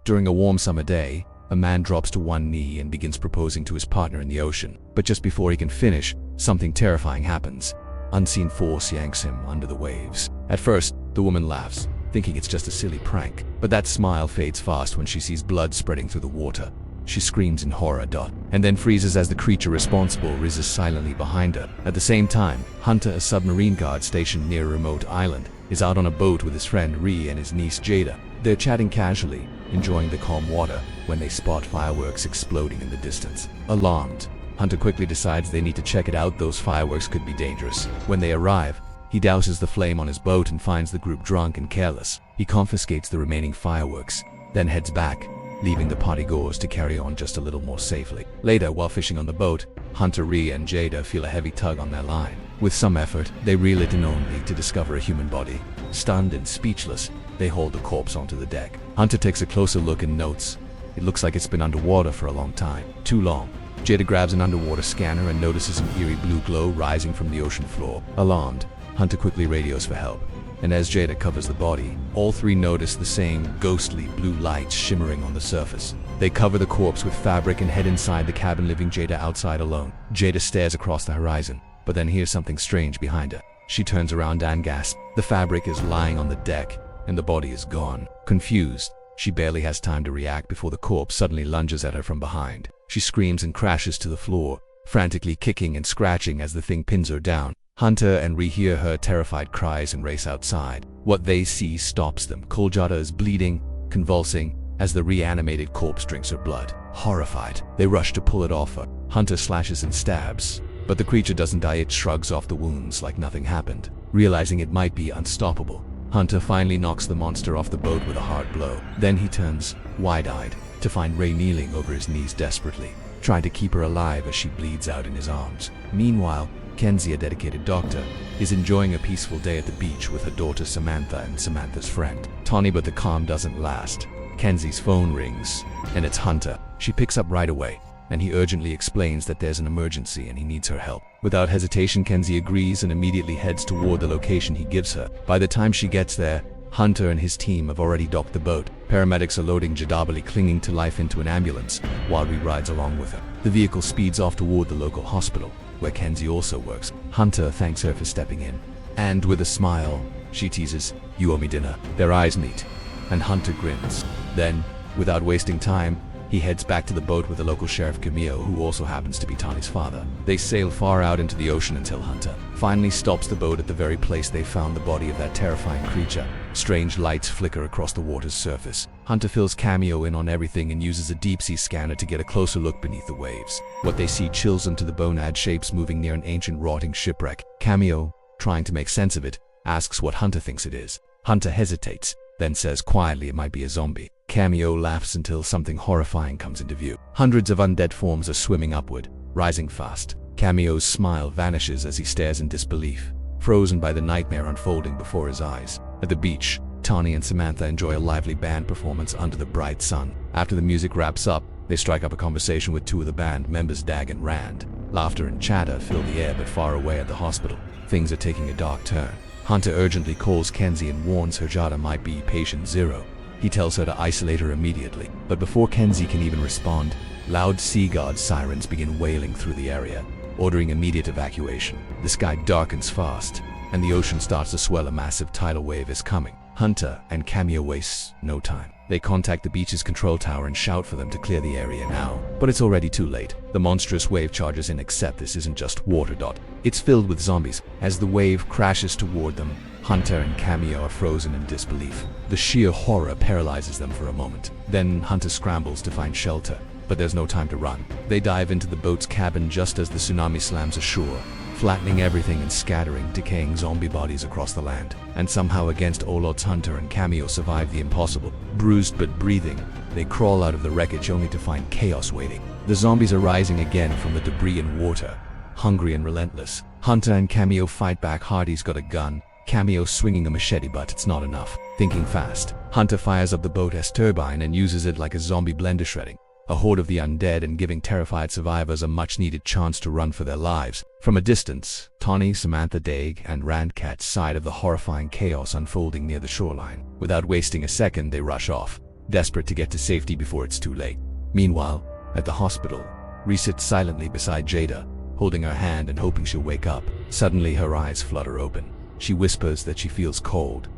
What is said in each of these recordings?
During a warm summer day, a man drops to one knee and begins proposing to his partner in the ocean. But just before he can finish, something terrifying happens. Unseen force yanks him under the waves. At first, the woman laughs, thinking it's just a silly prank. But that smile fades fast when she sees blood spreading through the water. She screams in horror, and then freezes as the creature responsible rises silently behind her. At the same time, Hunter, a submarine guard stationed near a remote island, is out on a boat with his friend Ree and his niece Jada. They're chatting casually, enjoying the calm water, when they spot fireworks exploding in the distance. Alarmed, Hunter quickly decides they need to check it out. Those fireworks could be dangerous. When they arrive, he douses the flame on his boat and finds the group drunk and careless. He confiscates the remaining fireworks, then heads back, leaving the partygoers to carry on just a little more safely. Later, while fishing on the boat, Hunter, Ree, and Jada feel a heavy tug on their line. With some effort, they reel it in only to discover a human body. Stunned and speechless, they haul the corpse onto the deck. Hunter takes a closer look and notes, it looks like it's been underwater for a long time. Too long. Jada grabs an underwater scanner and notices an eerie blue glow rising from the ocean floor. Alarmed, Hunter quickly radios for help. And as Jada covers the body, all three notice the same ghostly blue light shimmering on the surface. They cover the corpse with fabric and head inside the cabin, leaving Jada outside alone. Jada stares across the horizon, but then hears something strange behind her. She turns around and gasps. The fabric is lying on the deck, and the body is gone. Confused, she barely has time to react before the corpse suddenly lunges at her from behind. She screams and crashes to the floor, frantically kicking and scratching as the thing pins her down. Hunter and Ree hear her terrified cries and race outside. What they see stops them. Jada is bleeding, convulsing, as the reanimated corpse drinks her blood. Horrified, they rush to pull it off her. Hunter slashes and stabs, but the creature doesn't die. It shrugs off the wounds like nothing happened. Realizing it might be unstoppable, Hunter finally knocks the monster off the boat with a hard blow. Then he turns, wide-eyed, to find Ree kneeling over his knees desperately, trying to keep her alive as she bleeds out in his arms. Meanwhile, Kenzie, a dedicated doctor, is enjoying a peaceful day at the beach with her daughter Samantha and Samantha's friend, Tawny. But the calm doesn't last. Kenzie's phone rings, and it's Hunter. She picks up right away, and he urgently explains that there's an emergency and he needs her help. Without hesitation, Kenzie agrees and immediately heads toward the location he gives her. By the time she gets there, Hunter and his team have already docked the boat. Paramedics are loading Jada, clinging to life, into an ambulance, while Ree rides along with her. The vehicle speeds off toward the local hospital, where Kenzie also works. Hunter thanks her for stepping in, and with a smile, she teases, "You owe me dinner." Their eyes meet, and Hunter grins. Then, without wasting time, he heads back to the boat with the local sheriff Camille, who also happens to be Tawny's father. They sail far out into the ocean until Hunter finally stops the boat at the very place they found the body of that terrifying creature. Strange lights flicker across the water's surface. Hunter fills Camille in on everything and uses a deep-sea scanner to get a closer look beneath the waves. What they see chills them to the bone. Shapes moving near an ancient rotting shipwreck. Camille, trying to make sense of it, asks what Hunter thinks it is. Hunter hesitates, then says quietly it might be a zombie. Cameo laughs until something horrifying comes into view. Hundreds of undead forms are swimming upward, rising fast. Cameo's smile vanishes as he stares in disbelief, frozen by the nightmare unfolding before his eyes. At the beach, Tawny and Samantha enjoy a lively band performance under the bright sun. After the music wraps up, they strike up a conversation with two of the band members, Dag and Rand. Laughter and chatter fill the air, but far away at the hospital, things are taking a dark turn. Hunter urgently calls Kenzie and warns her Jada might be patient zero. He tells her to isolate her immediately, but before Kenzie can even respond, loud Sea Guard sirens begin wailing through the area, ordering immediate evacuation. The sky darkens fast, and the ocean starts to swell. A massive tidal wave is coming. Hunter and Cameo waste no time. They contact the beach's control tower and shout for them to clear the area now, but it's already too late. The monstrous wave charges in, except this isn't just water. It's filled with zombies. As the wave crashes toward them, Hunter and Cameo are frozen in disbelief. The sheer horror paralyzes them for a moment. Then Hunter scrambles to find shelter, but there's no time to run. They dive into the boat's cabin just as the tsunami slams ashore, flattening everything and scattering decaying zombie bodies across the land. And somehow, against all odds, Hunter and Cameo survive the impossible. Bruised but breathing, they crawl out of the wreckage only to find chaos waiting. The zombies are rising again from the debris and water, hungry and relentless. Hunter and Cameo fight back. Hardy's got a gun, Cameo swinging a machete, but it's not enough. Thinking fast, Hunter fires up the boat's turbine and uses it like a zombie blender, shredding a horde of the undead and giving terrified survivors a much-needed chance to run for their lives. From a distance, Tawny, Samantha, Dag, and Rand catch sight of the horrifying chaos unfolding near the shoreline. Without wasting a second, they rush off, desperate to get to safety before it's too late. Meanwhile, at the hospital, Rhys sits silently beside Jada, holding her hand and hoping she'll wake up. Suddenly, her eyes flutter open. She whispers that she feels cold,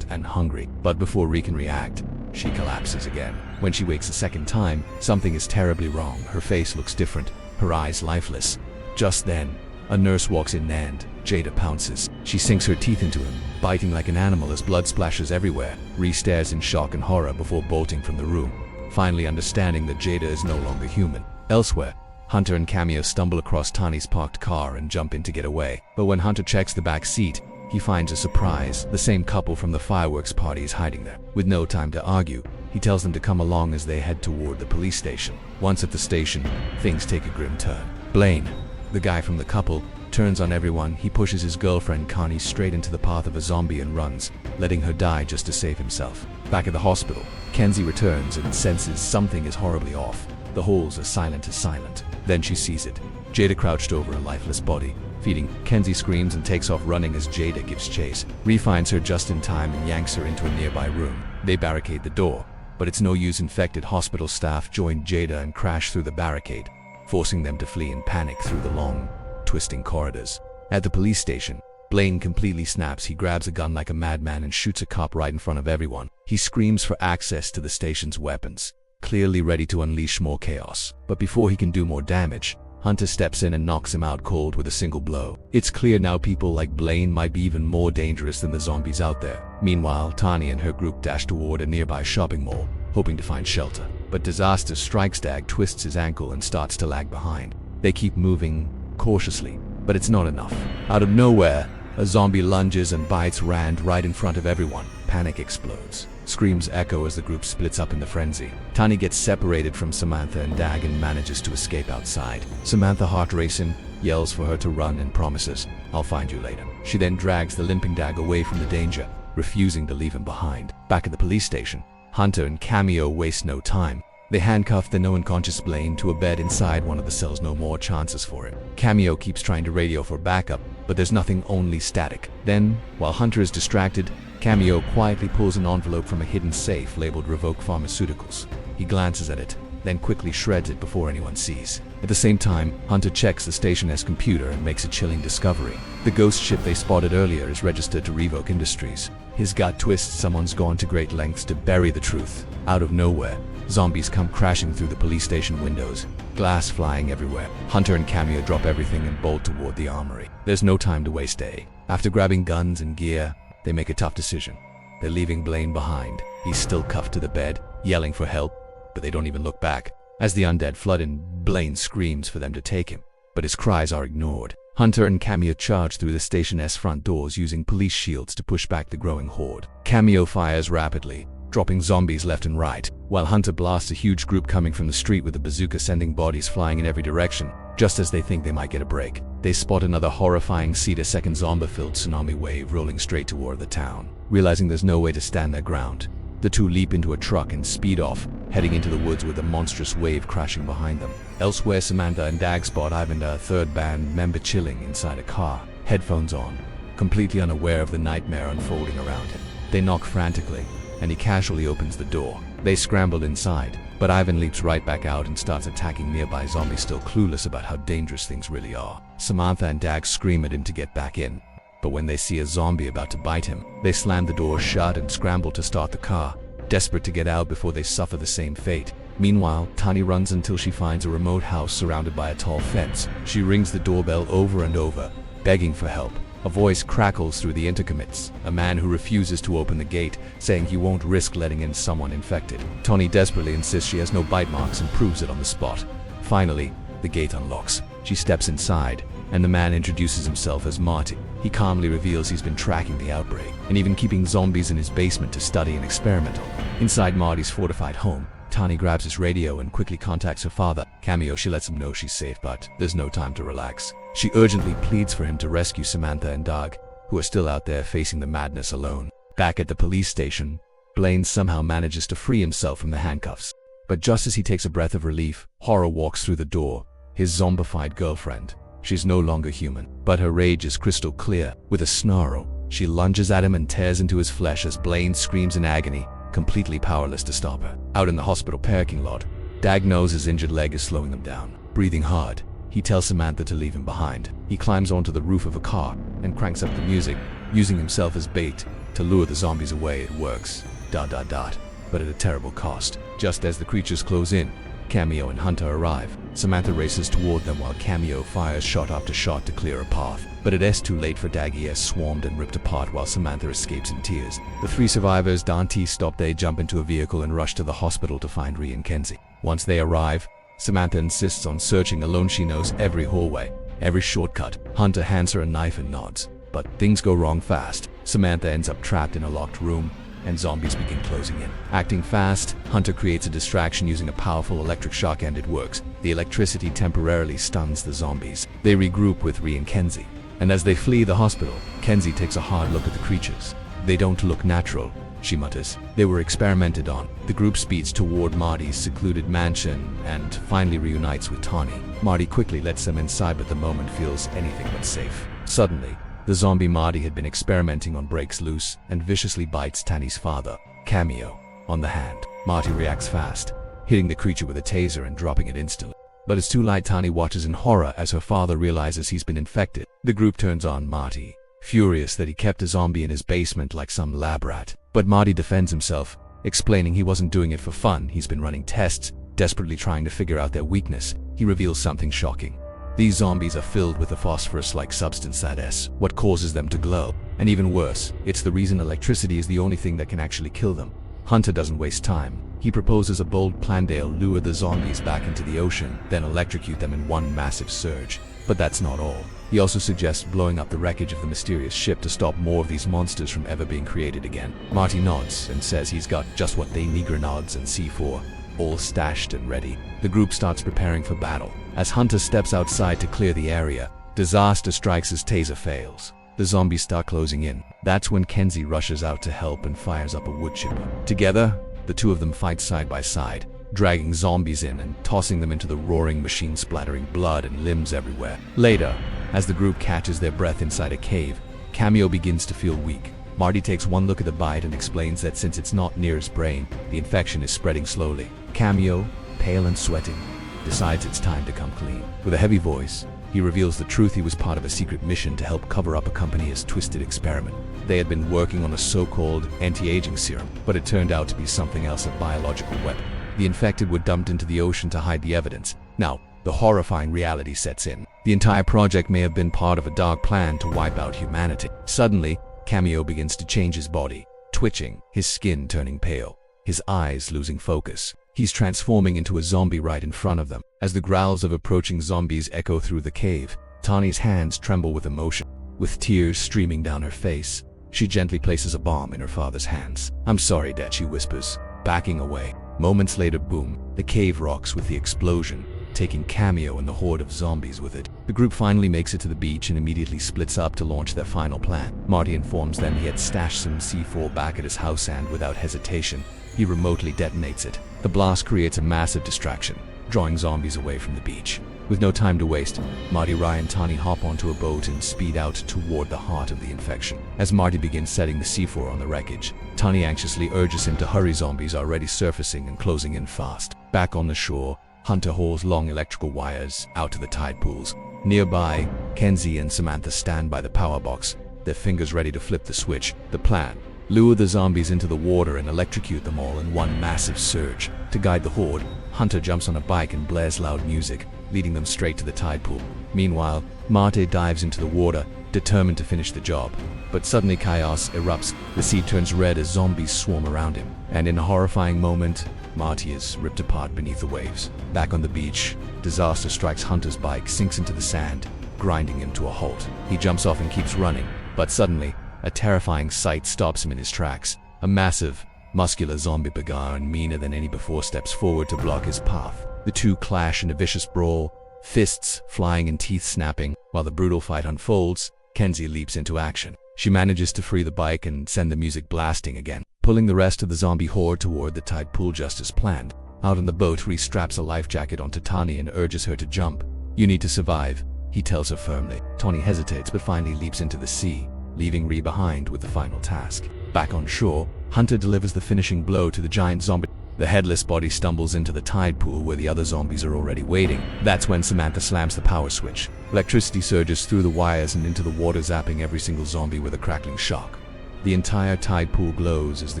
and hungry. But before Rhys can react, she collapses again. When she wakes a second time, something is terribly wrong. Her face looks different, her eyes lifeless. Just then, a nurse walks in and Jada pounces. She sinks her teeth into him, biting like an animal as blood splashes everywhere. Rhys stares in shock and horror before bolting from the room, finally understanding that Jada is no longer human. Elsewhere, Hunter and Cameo stumble across Tani's parked car and jump in to get away. But when Hunter checks the back seat, he finds a surprise. The same couple from the fireworks party is hiding there. With no time to argue, he tells them to come along as they head toward the police station. Once at the station, things take a grim turn. Blaine, the guy from the couple, turns on everyone. He pushes his girlfriend Connie straight into the path of a zombie and runs, letting her die just to save himself. Back at the hospital, Kenzie returns and senses something is horribly off. The halls are silent as silent. Then she sees it. Jada crouched over a lifeless body, feeding. Kenzie screams and takes off running as Jada gives chase. Rhys finds her just in time and yanks her into a nearby room. They barricade the door, but it's no use. Infected hospital staff join Jada and crash through the barricade, forcing them to flee in panic through the long, twisting corridors. At the police station, Blaine completely snaps. He grabs a gun like a madman and shoots a cop right in front of everyone. He screams for access to the station's weapons, clearly ready to unleash more chaos. But before he can do more damage, Hunter steps in and knocks him out cold with a single blow. It's clear now people like Blaine might be even more dangerous than the zombies out there. Meanwhile, Tani and her group dash toward a nearby shopping mall, hoping to find shelter. But disaster strikes. Dag twists his ankle and starts to lag behind. They keep moving cautiously, but it's not enough. Out of nowhere, a zombie lunges and bites Rand right in front of everyone. Panic explodes. Screams echo as the group splits up in the frenzy. Tani gets separated from Samantha and Dag and manages to escape outside. Samantha, heart racing, yells for her to run and promises, "I'll find you later." She then drags the limping Dag away from the danger, refusing to leave him behind. Back at the police station, Hunter and Cameo waste no time. They handcuff the now unconscious Blaine to a bed inside one of the cells. No more chances for him. Cameo keeps trying to radio for backup, but there's nothing, only static. Then, while Hunter is distracted, Cameo quietly pulls an envelope from a hidden safe labeled Revoke Pharmaceuticals. He glances at it, then quickly shreds it before anyone sees. At the same time, Hunter checks the station's computer and makes a chilling discovery. The ghost ship they spotted earlier is registered to Revoke Industries. His gut twists. Someone's gone to great lengths to bury the truth. Out of nowhere, zombies come crashing through the police station windows, glass flying everywhere. Hunter and Cameo drop everything and bolt toward the armory. There's no time to waste. After grabbing guns and gear, they make a tough decision. They're leaving Blaine behind. He's still cuffed to the bed, yelling for help, but they don't even look back. As the undead flood in, Blaine screams for them to take him, but his cries are ignored. Hunter and Cameo charge through the station's front doors using police shields to push back the growing horde. Cameo fires rapidly, dropping zombies left and right, while Hunter blasts a huge group coming from the street with a bazooka, sending bodies flying in every direction. Just as they think they might get a break, they spot another horrifying scene: a second zombie-filled tsunami wave rolling straight toward the town. Realizing there's no way to stand their ground, the two leap into a truck and speed off, heading into the woods with a monstrous wave crashing behind them. Elsewhere, Samantha and Dag spot Ivan, a third band member, chilling inside a car, headphones on, completely unaware of the nightmare unfolding around him. They knock frantically, and he casually opens the door. They scramble inside, but Ivan leaps right back out and starts attacking nearby zombies, still clueless about how dangerous things really are. Samantha and Dag scream at him to get back in, but when they see a zombie about to bite him, they slam the door shut and scramble to start the car, desperate to get out before they suffer the same fate. Meanwhile, Tani runs until she finds a remote house surrounded by a tall fence. She rings the doorbell over and over, begging for help. A voice crackles through the intercoms, a man who refuses to open the gate, saying he won't risk letting in someone infected. Tani desperately insists she has no bite marks and proves it on the spot. Finally, the gate unlocks. She steps inside, and the man introduces himself as Marty. He calmly reveals he's been tracking the outbreak, and even keeping zombies in his basement to study and experiment on. Inside Marty's fortified home, Tani grabs his radio and quickly contacts her father. Cameo, she lets him know she's safe, but there's no time to relax. She urgently pleads for him to rescue Samantha and Dag, who are still out there facing the madness alone. Back at the police station, Blaine somehow manages to free himself from the handcuffs. But just as he takes a breath of relief, horror walks through the door, his zombified girlfriend. She's no longer human, but her rage is crystal clear. With a snarl, she lunges at him and tears into his flesh as Blaine screams in agony. completely powerless to stop her. Out in the hospital parking lot, Dag knows his injured leg is slowing them down. Breathing hard, he tells Samantha to leave him behind. He climbs onto the roof of a car and cranks up the music, using himself as bait to lure the zombies away. It works. ... But at a terrible cost. Just as the creatures close in, Cameo and Hunter arrive. Samantha races toward them while Cameo fires shot after shot to clear a path. But it is too late for Dag. He is swarmed and ripped apart while Samantha escapes in tears. The three survivors Dante stop. They jump into a vehicle and rush to the hospital to find Rhea and Kenzie. Once they arrive, Samantha insists on searching alone. She knows every hallway, every shortcut. Hunter hands her a knife and nods. But things go wrong fast. Samantha ends up trapped in a locked room, and zombies begin closing in. Acting fast, Hunter creates a distraction using a powerful electric shock, and it works. The electricity temporarily stuns the zombies. They regroup with Rhea and Kenzie, and as they flee the hospital, Kenzie takes a hard look at the creatures. They don't look natural, she mutters. They were experimented on. The group speeds toward Marty's secluded mansion and finally reunites with Tawny. Marty quickly lets them inside, but the moment feels anything but safe. Suddenly, the zombie Marty had been experimenting on breaks loose and viciously bites Tanny's father, Cameo, on the hand. Marty reacts fast, hitting the creature with a taser and dropping it instantly. But it's too late. Tani watches in horror as her father realizes he's been infected. The group turns on Marty, furious that he kept a zombie in his basement like some lab rat. But Marty defends himself, explaining he wasn't doing it for fun. He's been running tests, desperately trying to figure out their weakness. He reveals something shocking. These zombies are filled with a phosphorus-like substance that is what causes them to glow. And even worse, it's the reason electricity is the only thing that can actually kill them. Hunter doesn't waste time. He proposes a bold plan. They'll lure the zombies back into the ocean, then electrocute them in one massive surge. But that's not all. He also suggests blowing up the wreckage of the mysterious ship to stop more of these monsters from ever being created again. Marty nods and says he's got just what they need: grenades and C4, all stashed and ready. The group starts preparing for battle. As Hunter steps outside to clear the area, disaster strikes. His taser fails. The zombies start closing in. That's when Kenzie rushes out to help and fires up a wood chipper. Together, the two of them fight side by side, dragging zombies in and tossing them into the roaring machine, splattering blood and limbs everywhere. Later, as the group catches their breath inside a cave, Cameo begins to feel weak. Marty takes one look at the bite and explains that since it's not near his brain, the infection is spreading slowly. Cameo, pale and sweating, decides it's time to come clean. With a heavy voice, he reveals the truth. He was part of a secret mission to help cover up a company's twisted experiment. They had been working on a so-called anti-aging serum, but it turned out to be something else, a biological weapon. The infected were dumped into the ocean to hide the evidence. Now, the horrifying reality sets in. The entire project may have been part of a dark plan to wipe out humanity. Suddenly, Cameo begins to change his body, twitching, his skin turning pale, his eyes losing focus. He's transforming into a zombie right in front of them. As the growls of approaching zombies echo through the cave, Tani's hands tremble with emotion. With tears streaming down her face, she gently places a bomb in her father's hands. "I'm sorry, Dad," she whispers, backing away. Moments later, boom, the cave rocks with the explosion, taking Cameo and the horde of zombies with it. The group finally makes it to the beach and immediately splits up to launch their final plan. Marty informs them he had stashed some C4 back at his house, and without hesitation, he remotely detonates it. The blast creates a massive distraction, drawing zombies away from the beach. With no time to waste, Marty, Ryan, and Tani hop onto a boat and speed out toward the heart of the infection. As Marty begins setting the C4 on the wreckage, Tani anxiously urges him to hurry. Zombies are already surfacing and closing in fast. Back on the shore, Hunter hauls long electrical wires out to the tide pools. Nearby, Kenzie and Samantha stand by the power box, their fingers ready to flip the switch. The plan: lure the zombies into the water and electrocute them all in one massive surge. To guide the horde, Hunter jumps on a bike and blares loud music, leading them straight to the tide pool. Meanwhile, Marty dives into the water, determined to finish the job. But suddenly chaos erupts. The sea turns red as zombies swarm around him. And in a horrifying moment, Marty is ripped apart beneath the waves. Back on the beach, disaster strikes. Hunter's bike sinks into the sand, grinding him to a halt. He jumps off and keeps running, but suddenly, a terrifying sight stops him in his tracks. A massive, muscular zombie, bigger and meaner than any before, steps forward to block his path. The two clash in a vicious brawl, fists flying and teeth snapping. While the brutal fight unfolds, Kenzie leaps into action. She manages to free the bike and send the music blasting again, pulling the rest of the zombie horde toward the tide pool just as planned. Out on the boat, Reese straps a life jacket onto Tani and urges her to jump. "You need to survive," he tells her firmly. Tani hesitates but finally leaps into the sea, leaving Ree behind with the final task. Back on shore, Hunter delivers the finishing blow to the giant zombie. The headless body stumbles into the tide pool where the other zombies are already waiting. That's when Samantha slams the power switch. Electricity surges through the wires and into the water, zapping every single zombie with a crackling shock. The entire tide pool glows as the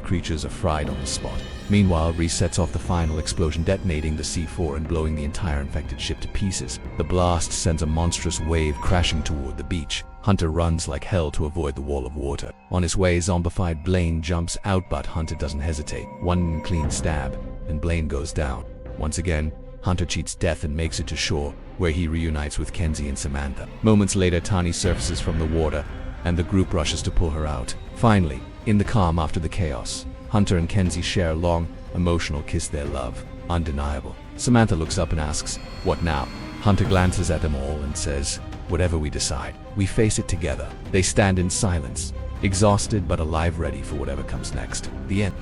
creatures are fried on the spot. Meanwhile, Reese sets off the final explosion, detonating the C4 and blowing the entire infected ship to pieces. The blast sends a monstrous wave crashing toward the beach. Hunter runs like hell to avoid the wall of water. On his way, zombified Blaine jumps out, but Hunter doesn't hesitate. One clean stab, and Blaine goes down. Once again, Hunter cheats death and makes it to shore, where he reunites with Kenzie and Samantha. Moments later, Tani surfaces from the water, and the group rushes to pull her out. Finally, in the calm after the chaos, Hunter and Kenzie share a long, emotional kiss, their love undeniable. Samantha looks up and asks, "What now?" Hunter glances at them all and says, "Whatever we decide, we face it together." They stand in silence, exhausted but alive, ready for whatever comes next. The end.